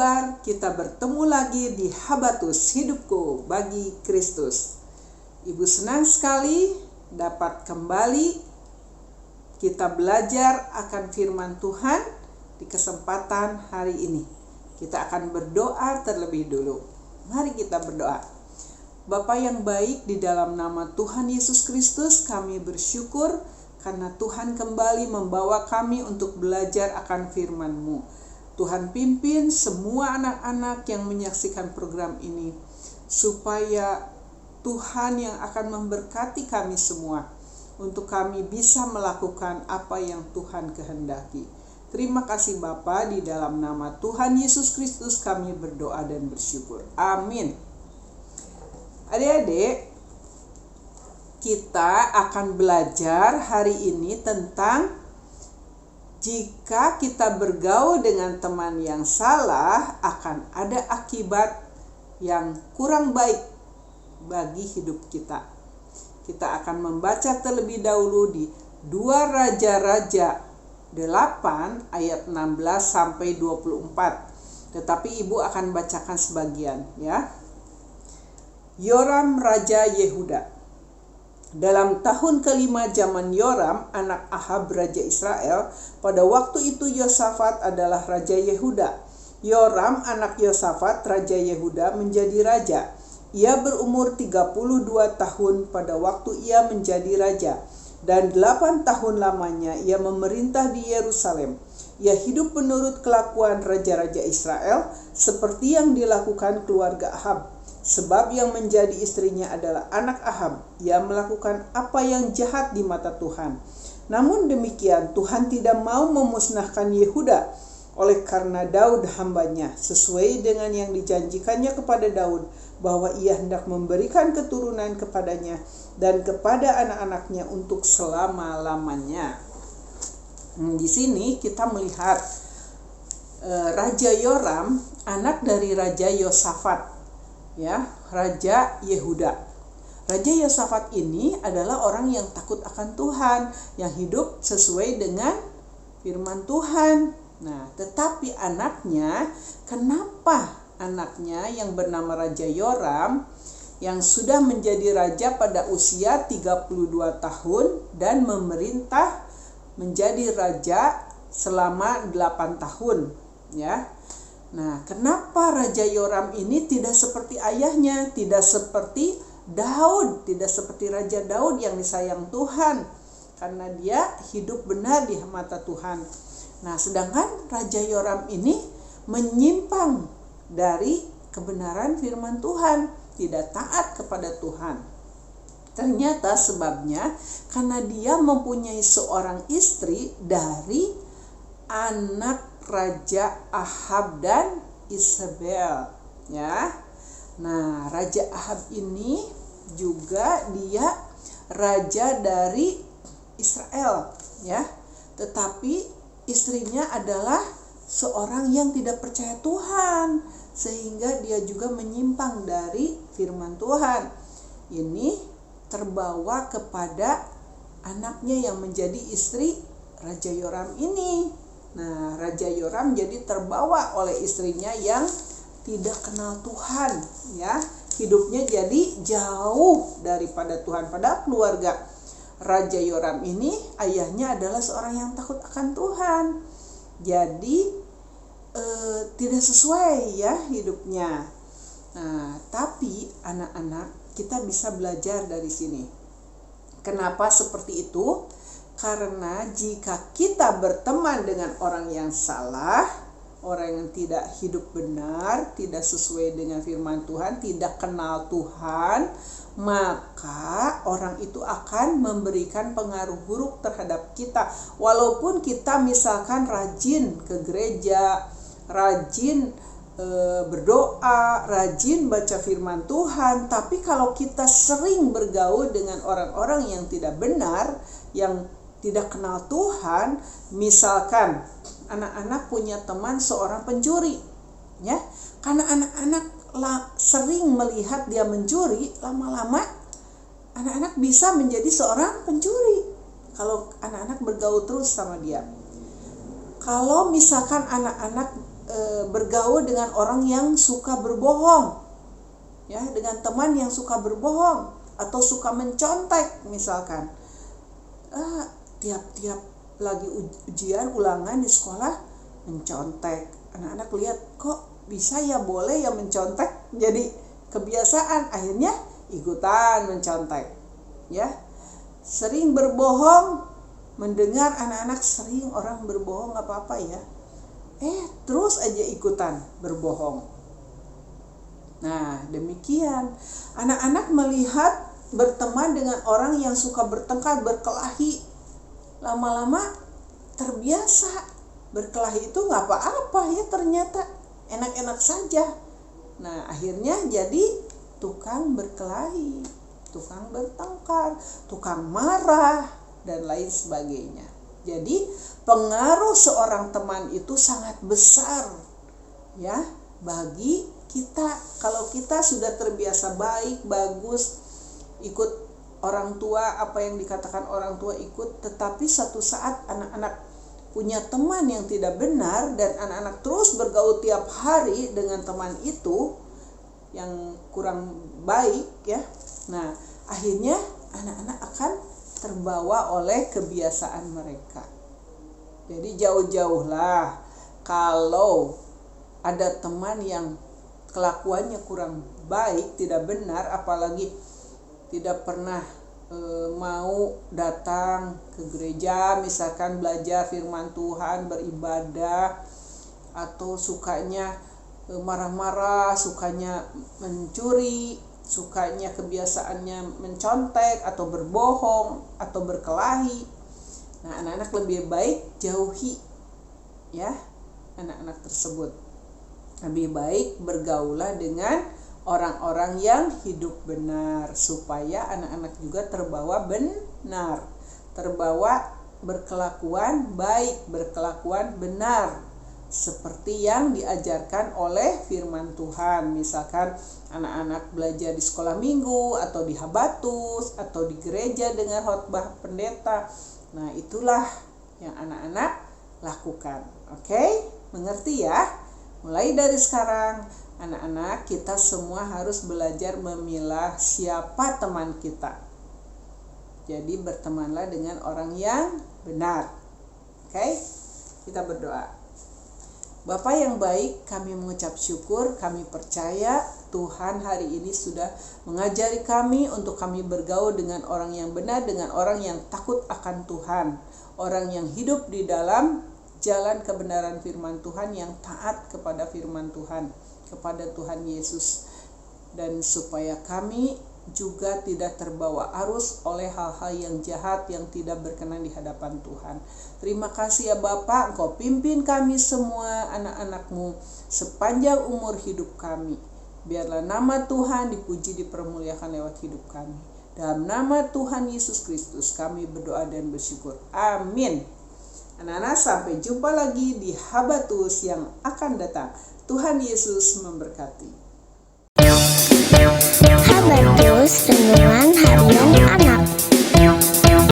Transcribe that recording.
kabar? Kita bertemu lagi di Habatus Hidupku Bagi Kristus. Ibu senang sekali dapat kembali kita belajar akan firman Tuhan di kesempatan hari ini. Kita akan berdoa terlebih dulu. Mari kita berdoa. Bapa yang baik, di dalam nama Tuhan Yesus Kristus kami bersyukur karena Tuhan kembali membawa kami untuk belajar akan firman-Mu. Tuhan pimpin semua anak-anak yang menyaksikan program ini, supaya Tuhan yang akan memberkati kami semua, untuk kami bisa melakukan apa yang Tuhan kehendaki. Terima kasih Bapa, di dalam nama Tuhan Yesus Kristus kami berdoa dan bersyukur. Amin. Adik-adik, kita akan belajar hari ini tentang jika kita bergaul dengan teman yang salah, akan ada akibat yang kurang baik bagi hidup kita. Kita akan membaca terlebih dahulu di 2 Raja-Raja 8 ayat 16 sampai 24. Tetapi Ibu akan bacakan sebagian ya. Yoram Raja Yehuda. Dalam tahun kelima zaman Yoram, anak Ahab Raja Israel, pada waktu itu Yosafat adalah Raja Yehuda. Yoram anak Yosafat Raja Yehuda menjadi raja. Ia berumur 32 tahun pada waktu ia menjadi raja, dan 8 tahun lamanya ia memerintah di Yerusalem. Ia hidup menurut kelakuan raja-raja Israel, seperti yang dilakukan keluarga Ahab. Sebab yang menjadi istrinya adalah anak Ahab. Ia melakukan apa yang jahat di mata Tuhan. Namun demikian Tuhan tidak mau memusnahkan Yehuda oleh karena Daud hambanya, sesuai dengan yang dijanjikannya kepada Daud, bahwa ia hendak memberikan keturunan kepadanya dan kepada anak-anaknya untuk selama-lamanya. Di sini kita melihat Raja Yoram, anak dari Raja Yosafat, ya, Raja Yehuda. Raja Yosafat ini adalah orang yang takut akan Tuhan, yang hidup sesuai dengan firman Tuhan. Nah, tetapi kenapa anaknya yang bernama Raja Yoram, yang sudah menjadi raja pada usia 32 tahun dan memerintah menjadi raja selama 8 tahun, ya. Nah, kenapa Raja Yoram ini tidak seperti ayahnya, tidak seperti Daud, tidak seperti Raja Daud yang disayang Tuhan, karena dia hidup benar di mata Tuhan. Nah, sedangkan Raja Yoram ini menyimpang dari kebenaran firman Tuhan, tidak taat kepada Tuhan. Ternyata sebabnya karena dia mempunyai seorang istri dari anak Raja Ahab dan Isabel, ya. Nah, Raja Ahab ini juga dia raja dari Israel, ya. Tetapi istrinya adalah seorang yang tidak percaya Tuhan, sehingga dia juga menyimpang dari firman Tuhan. Ini terbawa kepada anaknya yang menjadi istri Raja Yoram ini. Nah, Raja Yoram jadi terbawa oleh istrinya yang tidak kenal Tuhan, ya. Hidupnya jadi jauh daripada Tuhan. Pada keluarga Raja Yoram ini, ayahnya adalah seorang yang takut akan Tuhan. Jadi tidak sesuai ya hidupnya. Nah, tapi anak-anak, kita bisa belajar dari sini. Kenapa seperti itu? Karena jika kita berteman dengan orang yang salah, orang yang tidak hidup benar, tidak sesuai dengan firman Tuhan, tidak kenal Tuhan, maka orang itu akan memberikan pengaruh buruk terhadap kita. Walaupun kita misalkan rajin ke gereja, rajin berdoa, rajin baca firman Tuhan, tapi kalau kita sering bergaul dengan orang-orang yang tidak benar, yang tidak kenal Tuhan, misalkan anak-anak punya teman seorang pencuri, ya, karena anak-anak sering melihat dia mencuri, lama-lama anak-anak bisa menjadi seorang pencuri kalau anak-anak bergaul terus sama dia. Kalau misalkan anak-anak bergaul dengan orang yang suka berbohong, ya, dengan teman yang suka berbohong atau suka mencontek misalkan. Tiap-tiap lagi ujian ulangan di sekolah mencontek. Anak-anak lihat, kok bisa ya, boleh ya mencontek, jadi kebiasaan, akhirnya ikutan mencontek, ya. Sering berbohong, mendengar anak-anak sering orang berbohong, gak apa-apa ya, terus aja ikutan berbohong. Nah, demikian anak-anak melihat berteman dengan orang yang suka bertengkar, berkelahi, lama-lama terbiasa. Berkelahi itu gak apa-apa ya, ternyata enak-enak saja. Nah, akhirnya jadi tukang berkelahi, tukang bertengkar, tukang marah, dan lain sebagainya. Jadi pengaruh seorang teman itu sangat besar, ya, bagi kita. Kalau kita sudah terbiasa baik, bagus, ikut orang tua, apa yang dikatakan orang tua ikut, tetapi satu saat anak-anak punya teman yang tidak benar dan anak-anak terus bergaul tiap hari dengan teman itu yang kurang baik, ya. Nah, akhirnya anak-anak akan terbawa oleh kebiasaan mereka. Jadi jauh-jauhlah kalau ada teman yang kelakuannya kurang baik, tidak benar, apalagi tidak pernah mau datang ke gereja, misalkan belajar firman Tuhan, beribadah, atau sukanya marah-marah, sukanya mencuri, sukanya kebiasaannya mencontek atau berbohong atau berkelahi. Nah, anak-anak lebih baik jauhi, ya, anak-anak tersebut. Lebih baik bergaulah dengan orang-orang yang hidup benar, supaya anak-anak juga terbawa benar, terbawa berkelakuan baik, berkelakuan benar, seperti yang diajarkan oleh firman Tuhan. Misalkan anak-anak belajar di sekolah minggu atau di habatus atau di gereja dengan khotbah pendeta. Nah, itulah yang anak-anak lakukan. Oke? Mengerti ya? Mulai dari sekarang, anak-anak, kita semua harus belajar memilah siapa teman kita. Jadi bertemanlah dengan orang yang benar. Oke? Kita berdoa. Bapa yang baik, kami mengucap syukur, kami percaya Tuhan hari ini sudah mengajari kami untuk kami bergaul dengan orang yang benar, dengan orang yang takut akan Tuhan, orang yang hidup di dalam jalan kebenaran firman Tuhan, yang taat kepada firman Tuhan, kepada Tuhan Yesus, dan supaya kami juga tidak terbawa arus oleh hal-hal yang jahat yang tidak berkenan di hadapan Tuhan. Terima kasih ya Bapa, Engkau pimpin kami semua anak-anak-Mu sepanjang umur hidup kami. Biarlah nama Tuhan dipuji, dipermuliakan lewat hidup kami. Dalam nama Tuhan Yesus Kristus kami berdoa dan bersyukur. Amin. Anak-anak, sampai jumpa lagi di Habatus yang akan datang. Tuhan Yesus memberkati. Habatus Renungan Harian Anak.